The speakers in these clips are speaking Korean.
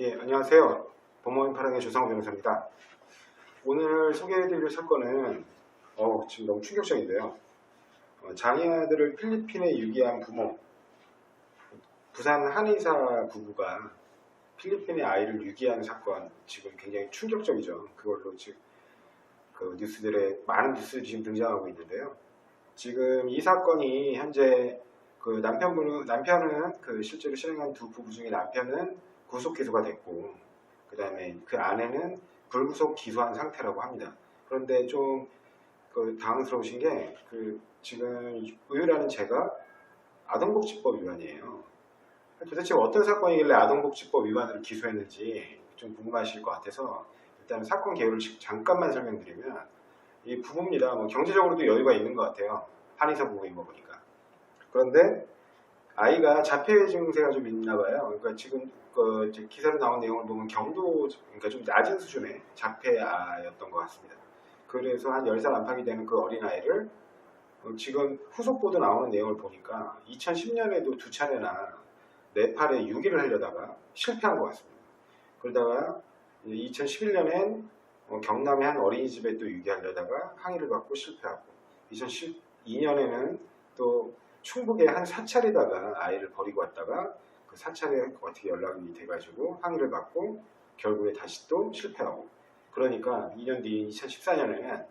예, 안녕하세요. 법무인 파랑의 조상우 변호사입니다. 오늘 소개해드릴 사건은 지금 너무 충격적인데요. 장애 아들을 필리핀에 유기한 부모, 부산 한의사 부부가 필리핀에 아이를 유기한 사건, 지금 굉장히 충격적이죠. 그걸로 지금 그 뉴스들에 많은 뉴스들이 지금 등장하고 있는데요. 지금 이 사건이 현재 그 남편은 그 실제로 실행한 두 부부 중에 남편은 구속 기소가 됐고, 그 다음에 그 아내는 불구속 기소한 상태라고 합니다. 그런데 좀 그 당황스러우신 게 그 지금 의뢰하는 죄가 아동복지법 위반이에요. 도대체 어떤 사건이길래 아동복지법 위반으로 기소했는지 좀 궁금하실 것 같아서 일단 사건 개요를 잠깐만 설명드리면, 이 부부입니다. 뭐 경제적으로도 여유가 있는 것 같아요. 한의사 부부인 거 보니까. 그런데 아이가 자폐 증세가 좀 있나 봐요. 그러니까 지금 그 기사로 나온 내용을 보면 그러니까 좀 낮은 수준의 자폐아였던 것 같습니다. 그래서 한 10살 안팎이 되는 그 어린아이를 지금 후속 보도 나오는 내용을 보니까 2010년에도 두 차례나 네팔에 유기를 하려다가 실패한 것 같습니다. 그러다가 2011년엔 경남의 한 어린이집에 또 유기하려다가 항의를 받고 실패하고, 2012년에는 또 충북의 한 사찰에다가 아이를 버리고 왔다가 그 사찰에 어떻게 연락이 돼가지고 항의를 받고 결국에 다시 또 실패하고, 그러니까 2년 뒤인 2014년에는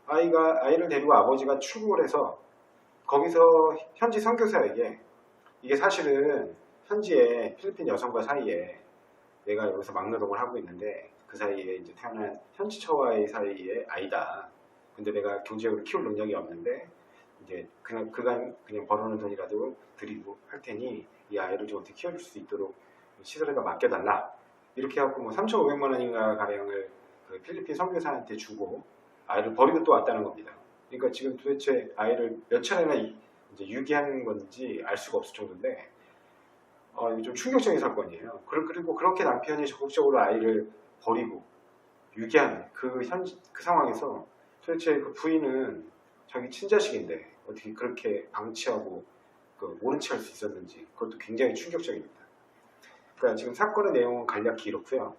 아이를 데리고 아버지가 출국을 해서 거기서 현지 선교사에게, 이게 사실은 현지의 필리핀 여성과 사이에 내가 여기서 막노동을 하고 있는데 그 사이에 이제 태어난 현지 처와의 사이의 아이다. 근데 내가 경제적으로 키울 능력이 없는데 이제 그냥 벌어놓은 돈이라도 드리고 할 테니 이 아이를 좀 어떻게 키워줄 수 있도록 시설에다 맡겨달라. 이렇게 해갖고 뭐 3,500만 원인가 가량을 그 필리핀 선교사한테 주고 아이를 버리고 또 왔다는 겁니다. 그러니까 지금 도대체 아이를 몇 차례나 이제 유기하는 건지 알 수가 없을 정도인데, 이게 좀 충격적인 사건이에요. 그리고 그렇게 남편이 적극적으로 아이를 버리고 유기하는 그 상황에서 도대체 그 부인은 자기 친자식인데 어떻게 그렇게 방치하고 모른 체 할 수 있었는지, 그것도 굉장히 충격적입니다. 그러니까 지금 사건의 내용은 간략히 이렇고요.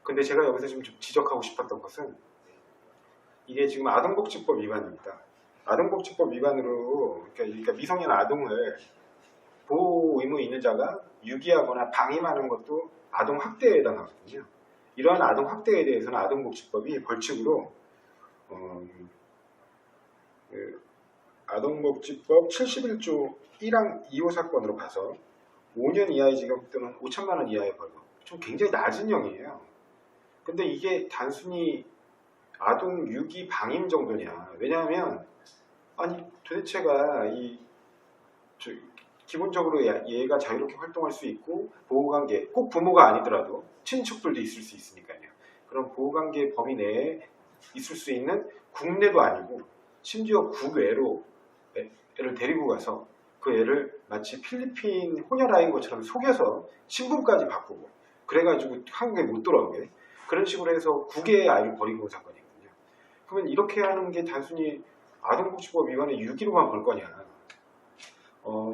근데 제가 여기서 좀 지적하고 싶었던 것은, 이게 지금 아동복지법 위반입니다. 아동복지법 위반으로, 그러니까 미성년 아동을 보호 의무 있는 자가 유기하거나 방임하는 것도 아동학대에 해당하거든요. 이러한 아동학대에 대해서는 아동복지법이 벌칙으로 아동복지법 71조 1항 2호 사건으로 봐서 5년 이하의 징역 또는 5천만 원 이하의 벌금, 좀 굉장히 낮은 형이에요. 근데 이게 단순히 아동 유기 방임 정도냐? 왜냐하면 도대체가 기본적으로 얘가 자유롭게 활동할 수 있고 보호관계, 꼭 부모가 아니더라도 친척들도 있을 수 있으니까요. 그런 보호관계 범위 내에 있을 수 있는 국내도 아니고 심지어 국외로 애를 데리고 가서 그 애를 마치 필리핀 혼혈아이인 것처럼 속여서 신분까지 바꾸고 그래가지고 한국에 못 돌아오게, 그런 식으로 해서 국외에 아이를 버리고 온 사건이거든요. 그러면 이렇게 하는 게 단순히 아동복지법 위반의 유기로만 볼 거냐?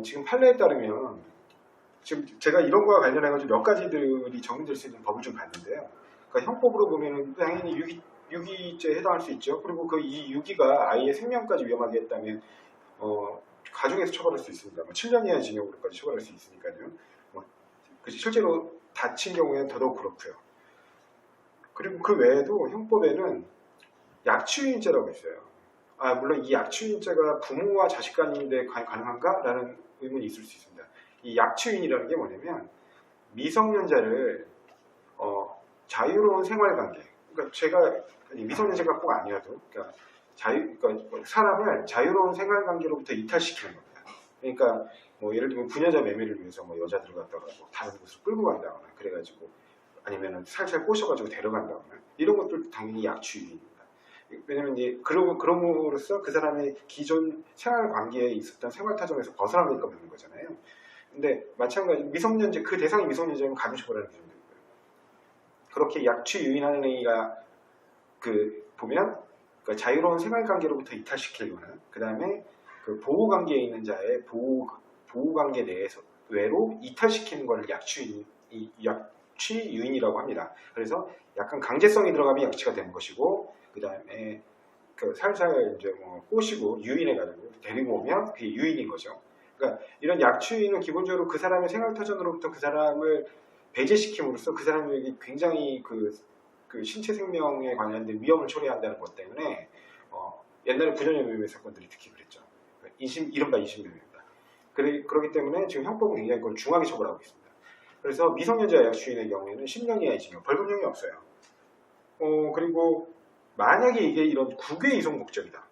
지금 판례에 따르면, 지금 제가 이런 거와 관련해가지고 몇 가지들이 적용될 수 있는 법을 좀 봤는데요. 그러니까 형법으로 보면은 당연히 유기죄에 해당할 수 있죠. 그리고 이 유기가 아이의 생명까지 위험하게 했다면 가중해서 처벌할 수 있습니다. 7년 이하 징역으로까지 처벌할 수 있으니까요. 실제로 다친 경우에는 더더욱 그렇고요. 그리고 그 외에도 형법에는 약취유인죄라고 있어요. 물론 이 약취유인죄가 부모와 자식 간인데 가능한가? 라는 의문이 있을 수 있습니다. 이 약취유인이라는 게 뭐냐면 미성년자를 자유로운 생활관계, 그러니까 미성년자가 꼭 아니어도 그러니까 사람을 자유로운 생활관계로부터 이탈시키는 겁니다. 그러니까 예를 들면 부녀자 매매를 위해서 여자들을 갖다가 다른 곳으로 끌고 간다거나 그래가지고, 아니면 살살 꼬셔가지고 데려간다거나, 이런 것들도 당연히 약취유인입니다. 왜냐면 이제 그럼으로써 그 사람의 기존 생활 관계에 있었던 생활 타점에서 벗어나게끔 하는 거잖아요. 근데 마찬가지 미성년자, 그 대상이 미성년자면 가중처벌하는 게 됩니다. 그렇게 약취 유인하는 행위가 보면 그러니까 자유로운 생활 관계로부터 이탈시키거나, 그 다음에 그 보호 관계에 있는 자의 보호 관계 내에서 외로 이탈시키는 것을 약취 유인이라고 합니다. 그래서 약간 강제성이 들어가면 약취가 되는 것이고, 그 다음에 그 살살 이제 뭐 꼬시고 유인해가지고 데리고 오면 그게 유인인 거죠. 그러니까 이런 약취 유인은 기본적으로 그 사람의 생활터전으로부터 그 사람을 배제시킴으로써 그 사람에게 굉장히 그 신체 생명에 관련된 위험을 초래한다는 것 때문에 옛날에 부정행위 사건들이 특히 그랬죠. 이른바 20명입니다. 그렇기 때문에 지금 형법은 굉장히 그걸 중하게 처벌하고 있습니다. 그래서 미성년자 약취인의 경우에는 10년 이하의 징역, 벌금형이 없어요. 그리고 만약에 이게 이런 국외 이송 목적이다.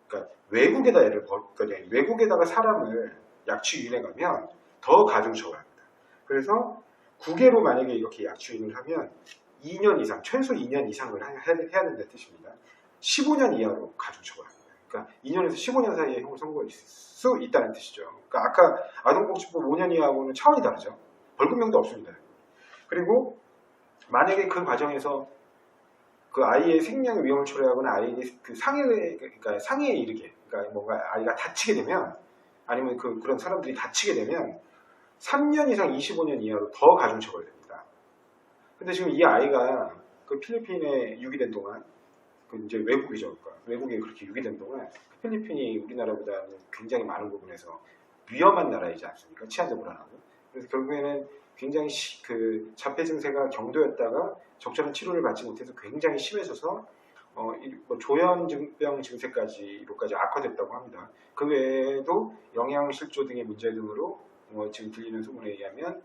그러니까 외국에다가 사람을 약취 유인해 가면 더 가중 처벌합니다. 그래서 국외로 만약에 이렇게 약취 유인을 하면 2년 이상, 최소 2년 이상을 해야 된다는 뜻입니다. 15년 이하로 가중 처벌합니다. 그러니까 2년에서 15년 사이에 형을 선고할 수 있다는 뜻이죠. 그러니까 아까 아동복지법 5년 이하고는 차원이 다르죠. 벌금형도 없습니다. 그리고 만약에 그 과정에서 그 아이의 생명의 위험을 초래하거나 아이의 그 상해에 이르게, 그러니까 뭔가 아이가 다치게 되면, 아니면 그런 사람들이 다치게 되면 3년 이상 25년 이하로 더 가중 처벌됩니다. 근데 지금 이 아이가 그 필리핀에 유기된 동안, 그 이제 외국이죠. 그러니까 외국에 그렇게 유기된 동안 필리핀이 우리나라보다는 굉장히 많은 부분에서 위험한 나라이지 않습니까? 치안도 불안하고. 그래서 결국에는 굉장히 그 자폐 증세가 경도였다가 적절한 치료를 받지 못해서 굉장히 심해져서 조현증병 증세까지로까지 악화됐다고 합니다. 그 외에도 영양실조 등의 문제 등으로 지금 들리는 소문에 의하면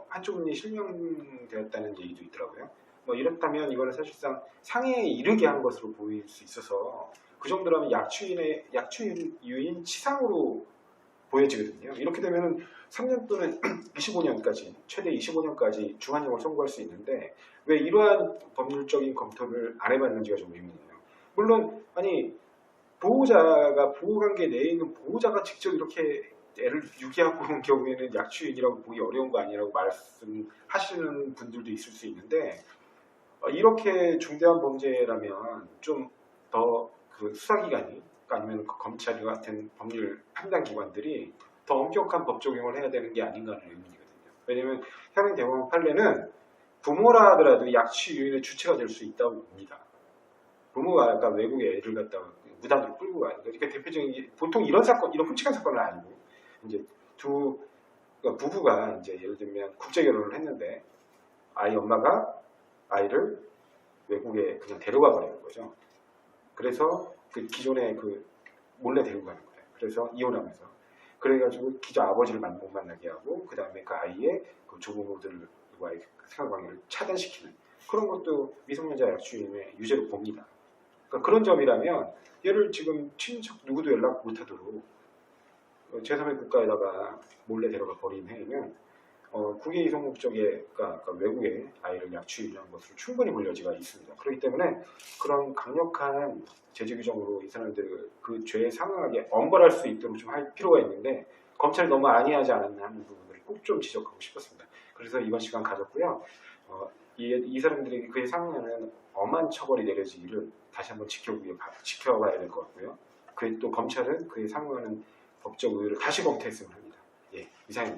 한쪽 눈이 실명되었다는 얘기도 있더라고요. 이렇다면 이거는 사실상 상해에 이르게 한 것으로 보일 수 있어서 그 정도라면 약취유인 치상으로 보여지거든요. 이렇게 되면 3년 또는 25년까지, 최대 25년까지 중한형을 선고할 수 있는데 왜 이러한 법률적인 검토를 안 해봤는지가 좀 의문이에요. 물론 보호관계 내에 있는 보호자가 직접 이렇게 애를 유기하고 온 경우에는 약취유인이라고 보기 어려운 거 아니라고 말씀하시는 분들도 있을 수 있는데 이렇게 중대한 범죄라면 좀 더 그 수사기관이 아니면 그 검찰 같은 법률 판단기관들이 더 엄격한 법 적용을 해야 되는 게 아닌가 하는 의문이거든요. 왜냐하면 현행 대법원 판례는 부모라 하더라도 약취 유인의 주체가 될 수 있다고 봅니다. 부모가 아까 외국에 애를 갖다가 무단으로 끌고 가는 거. 그러니까 대표적인 보통 이런 사건, 이런 끔찍한 사건은 아니고 이제 그러니까 부부가 이제 예를 들면 국제 결혼을 했는데 아이 엄마가 아이를 외국에 그냥 데려가 버리는 거죠. 그래서 그 기존에 몰래 데리고 가는 거예요. 그래서 이혼하면서. 그래가지고 기존 아버지를 못 만나게 하고, 그 다음에 그 아이의 그 조부모들과의 생활관계를 차단시키는 그런 것도 미성년자 약취인의 유죄로 봅니다. 그러니까 그런 점이라면 얘를 지금 친척 누구도 연락 못하도록 제3의 국가에다가 몰래 데려가 버린 행위는 국외 이송 목적의 그러니까 외국에 아이를 약취유인한 것으로 충분히 볼 여지가 있습니다. 그렇기 때문에 그런 강력한 제재 규정으로 이 사람들을 그 죄에 상응하게 엄벌할 수 있도록 좀 할 필요가 있는데 검찰이 너무 안이하지 않았나 하는 부분을 꼭 좀 지적하고 싶었습니다. 그래서 이번 시간 가졌고요. 이 사람들이 그에 상응하는 엄한 처벌이 내려지기를 다시 한번 지켜봐야 될 것 같고요. 또 검찰은 그에 상응하는 법적 의의를 다시 검토했으면 합니다. 예, 이상입니다.